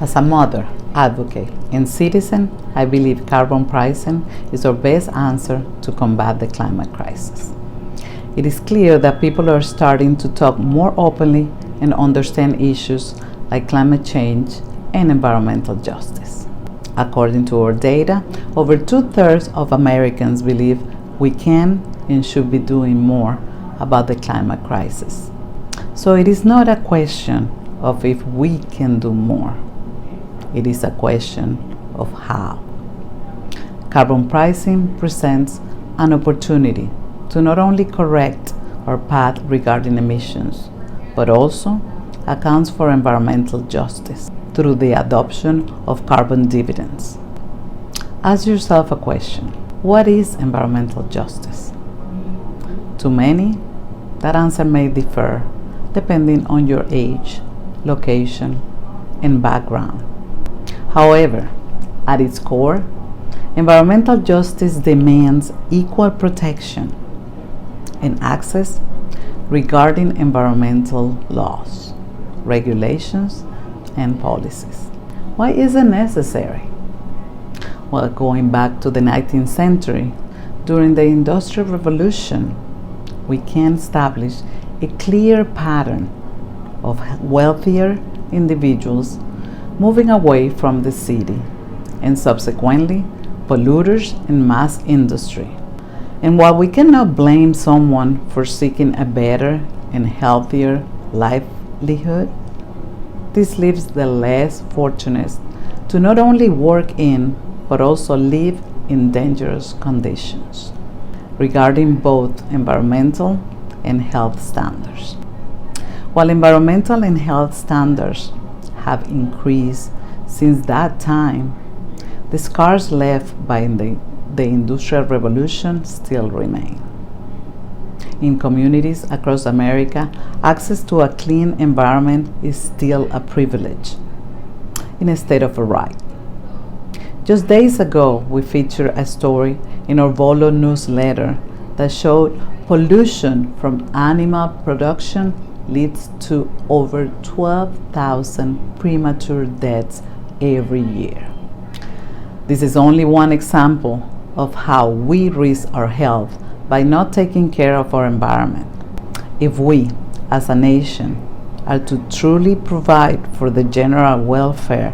As a mother, advocate, and citizen, I believe carbon pricing is our best answer to combat the climate crisis. It is clear that people are starting to talk more openly and understand issues like climate change and environmental justice. According to our data, over 2/3 of Americans believe we can and should be doing more about the climate crisis. So it is not a question of if we can do more. It is a question of how. Carbon pricing presents an opportunity to not only correct our path regarding emissions, but also accounts for environmental justice through the adoption of carbon dividends. Ask yourself a question: what is environmental justice? To many, that answer may differ depending on your age, location, and background. However, at its core, environmental justice demands equal protection and access regarding environmental laws, regulations, and policies. Why is it necessary? Well, going back to the 19th century, during the Industrial Revolution, we can establish a clear pattern of wealthier individuals moving away from the city, and subsequently polluters and mass industry. And while we cannot blame someone for seeking a better and healthier livelihood, this leaves the less fortunate to not only work in but also live in dangerous conditions regarding both environmental and health standards. While environmental and health standards have increased since that time, the scars left by the Industrial Revolution still remain. In communities across America, access to a clean environment is still a privilege instead of a right. Just days ago, we featured a story in our VoLo newsletter that showed pollution from animal production leads to over 12,000 premature deaths every year. This is only one example of how we risk our health by not taking care of our environment. If we, as a nation, are to truly provide for the general welfare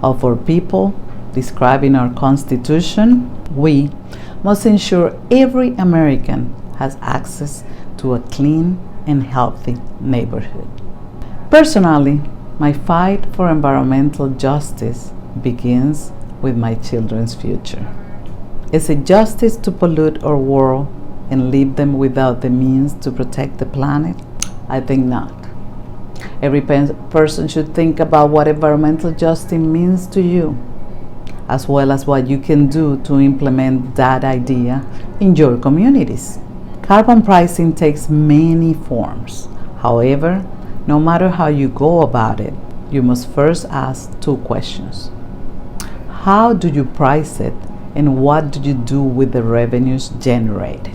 of our people described in our Constitution, we must ensure every American has access to a clean and healthy neighborhood. Personally, my fight for environmental justice begins with my children's future. Is it justice to pollute our world and leave them without the means to protect the planet? I think not. Every person should think about what environmental justice means to you, as well as what you can do to implement that idea in your communities. Carbon pricing takes many forms. However, no matter how you go about it, you must first ask two questions. How do you price it, and what do you do with the revenues generated?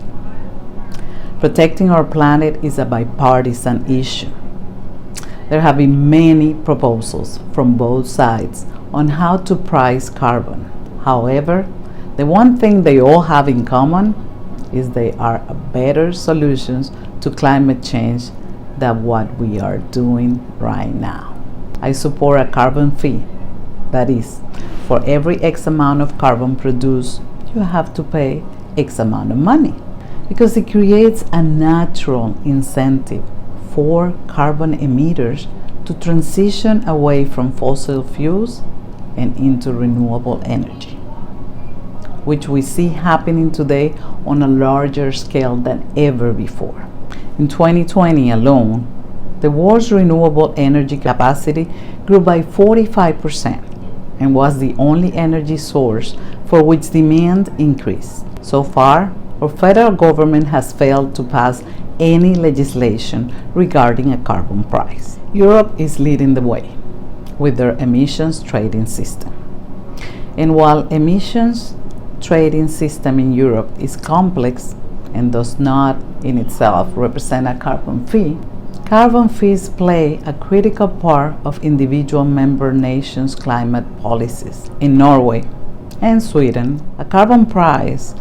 Protecting our planet is a bipartisan issue. There have been many proposals from both sides on how to price carbon. However, the one thing they all have in common is they are better solutions to climate change than what we are doing right now. I support a carbon fee. That is, for every X amount of carbon produced, you have to pay X amount of money, because it creates a natural incentive for carbon emitters to transition away from fossil fuels and into renewable energy, which we see happening today on a larger scale than ever before. In 2020 alone, the world's renewable energy capacity grew by 45% and was the only energy source for which demand increased. So far, our federal government has failed to pass any legislation regarding a carbon price. Europe is leading the way with their emissions trading system. And while emissions trading system in Europe is complex and does not in itself represent a carbon fee, Carbon fees play a critical part of individual member nations' climate policies. In Norway and Sweden, a carbon price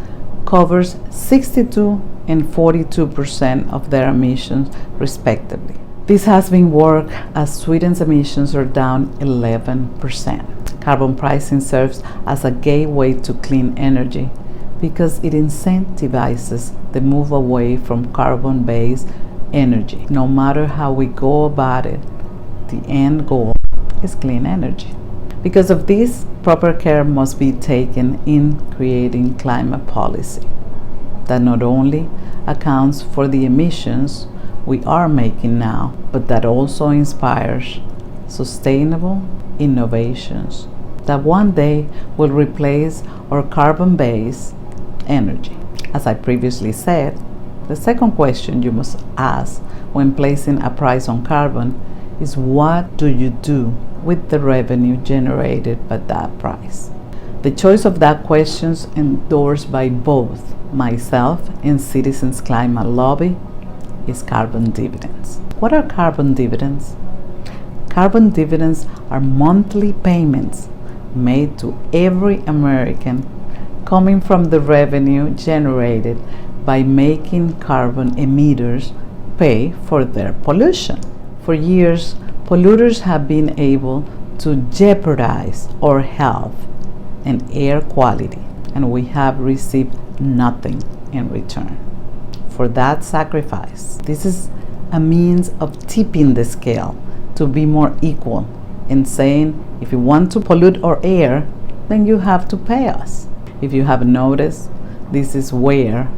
covers 62 and 42% of their emissions, respectively. This has been worked as Sweden's emissions are down 11%. Carbon pricing serves as a gateway to clean energy because it incentivizes the move away from carbon-based energy. No matter how we go about it, the end goal is clean energy. Because of this, proper care must be taken in creating climate policy that not only accounts for the emissions we are making now, but that also inspires sustainable innovations that one day will replace our carbon-based energy. As I previously said, the second question you must ask when placing a price on carbon is, what do you do with the revenue generated by that price? The choice of that question is endorsed by both myself and Citizens Climate Lobby is carbon dividends. What are carbon dividends? Carbon dividends are monthly payments made to every American coming from the revenue generated by making carbon emitters pay for their pollution. For years, polluters have been able to jeopardize our health and air quality, and we have received nothing in return for that sacrifice. This is a means of tipping the scale to be more equal and saying, if you want to pollute our air, then you have to pay us. If you have noticed, this is where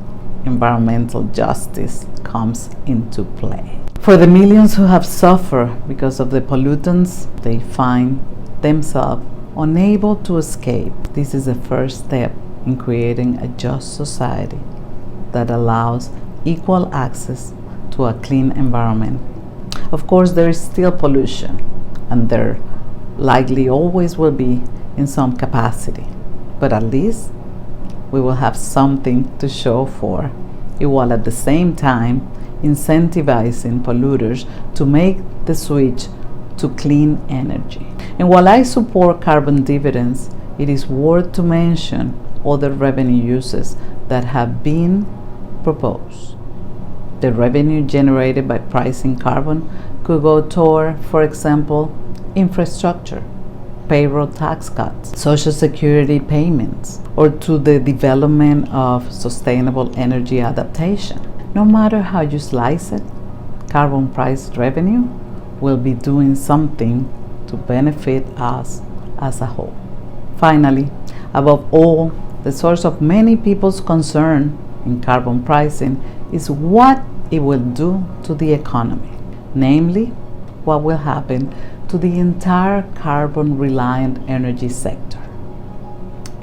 environmental justice comes into play. For the millions who have suffered because of the pollutants, they find themselves unable to escape. This is the first step in creating a just society that allows equal access to a clean environment. Of course, there is still pollution, and there likely always will be in some capacity, but at least we will have something to show for it, while at the same time incentivizing polluters to make the switch to clean energy. And while I support carbon dividends, it is worth to mention other revenue uses that have been proposed. The revenue generated by pricing carbon could go toward, for example, infrastructure, payroll tax cuts, social security payments, or to the development of sustainable energy adaptation. No matter how you slice it, carbon price revenue will be doing something to benefit us as a whole. Finally, above all, the source of many people's concern in carbon pricing is what it will do to the economy, namely, what will happen to the entire carbon-reliant energy sector,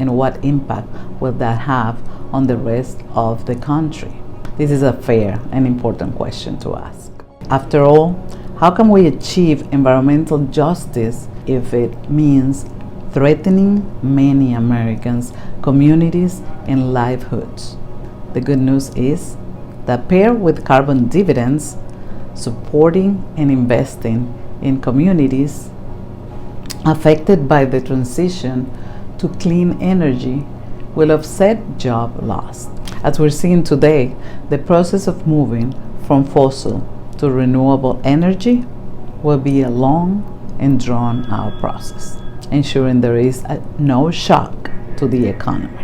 and what impact will that have on the rest of the country. This is a fair and important question to ask. After all, how can we achieve environmental justice if it means threatening many Americans' communities and livelihoods? The good news is that paired with carbon dividends, supporting and investing in communities affected by the transition to clean energy will offset job loss. As we're seeing today, the process of moving from fossil to renewable energy will be a long and drawn-out process, ensuring there is no shock to the economy.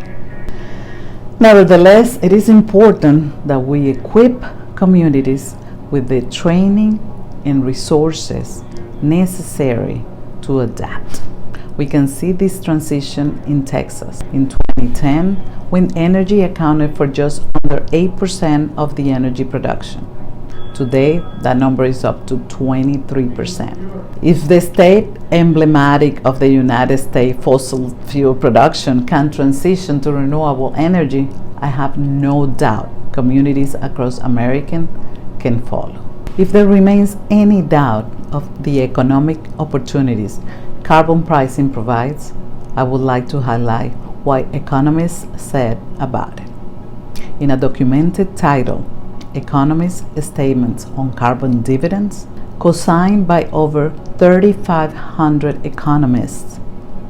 Nevertheless, it is important that we equip communities with the training and resources necessary to adapt. We can see this transition in Texas in 2010, when energy accounted for just under 8% of the energy production. Today, that number is up to 23%. If the state emblematic of the United States fossil fuel production can transition to renewable energy, I have no doubt communities across America can follow. If there remains any doubt of the economic opportunities carbon pricing provides, I would like to highlight what economists said about it. In a documented title, economists' statements on carbon dividends, co-signed by over 3,500 economists,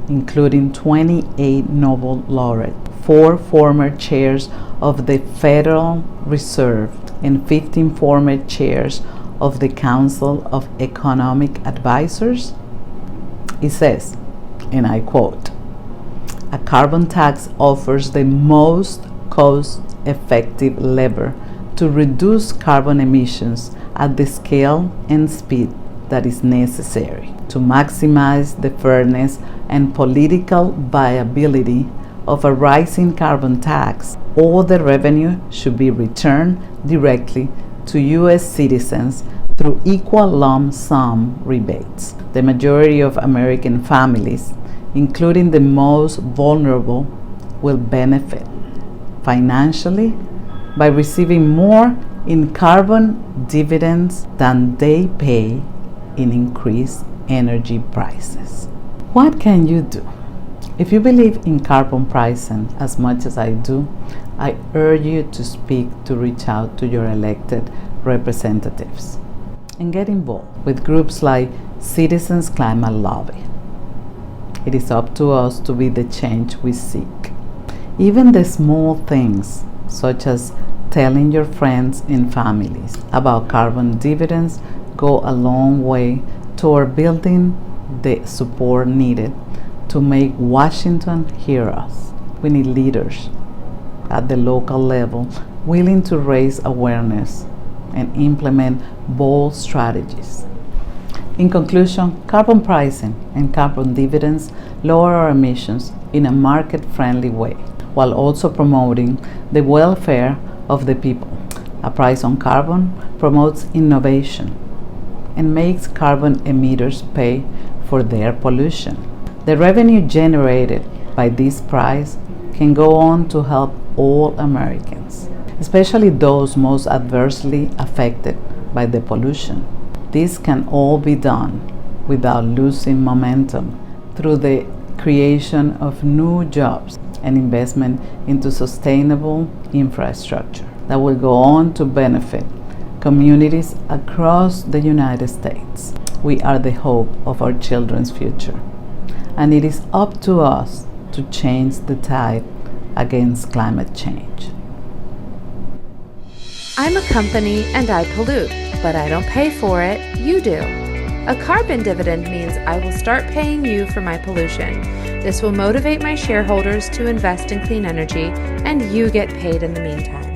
including 28 Nobel laureates, 4 former chairs of the Federal Reserve, and 15 former chairs of the Council of Economic Advisors. It says, and I quote, "A carbon tax offers the most cost-effective lever to reduce carbon emissions at the scale and speed that is necessary. To maximize the fairness and political viability of a rising carbon tax, all the revenue should be returned directly to U.S. citizens through equal lump sum rebates. The majority of American families, including the most vulnerable, will benefit financially by receiving more in carbon dividends than they pay in increased energy prices." What can you do? If you believe in carbon pricing as much as I do, I urge you to reach out to your elected representatives and get involved with groups like Citizens Climate Lobby. It is up to us to be the change we seek. Even the small things, such as telling your friends and families about carbon dividends, go a long way toward building the support needed to make Washington hear us. We need leaders at the local level willing to raise awareness and implement bold strategies. In conclusion, carbon pricing and carbon dividends lower our emissions in a market-friendly way, while also promoting the welfare of the people. A price on carbon promotes innovation and makes carbon emitters pay for their pollution. The revenue generated by this price can go on to help all Americans, especially those most adversely affected by the pollution. This can all be done without losing momentum through the creation of new jobs and investment into sustainable infrastructure that will go on to benefit communities across the United States. We are the hope of our children's future, and it is up to us to change the tide against climate change. I'm a company and I pollute, but I don't pay for it, you do. A carbon dividend means I will start paying you for my pollution. This will motivate my shareholders to invest in clean energy, and you get paid in the meantime.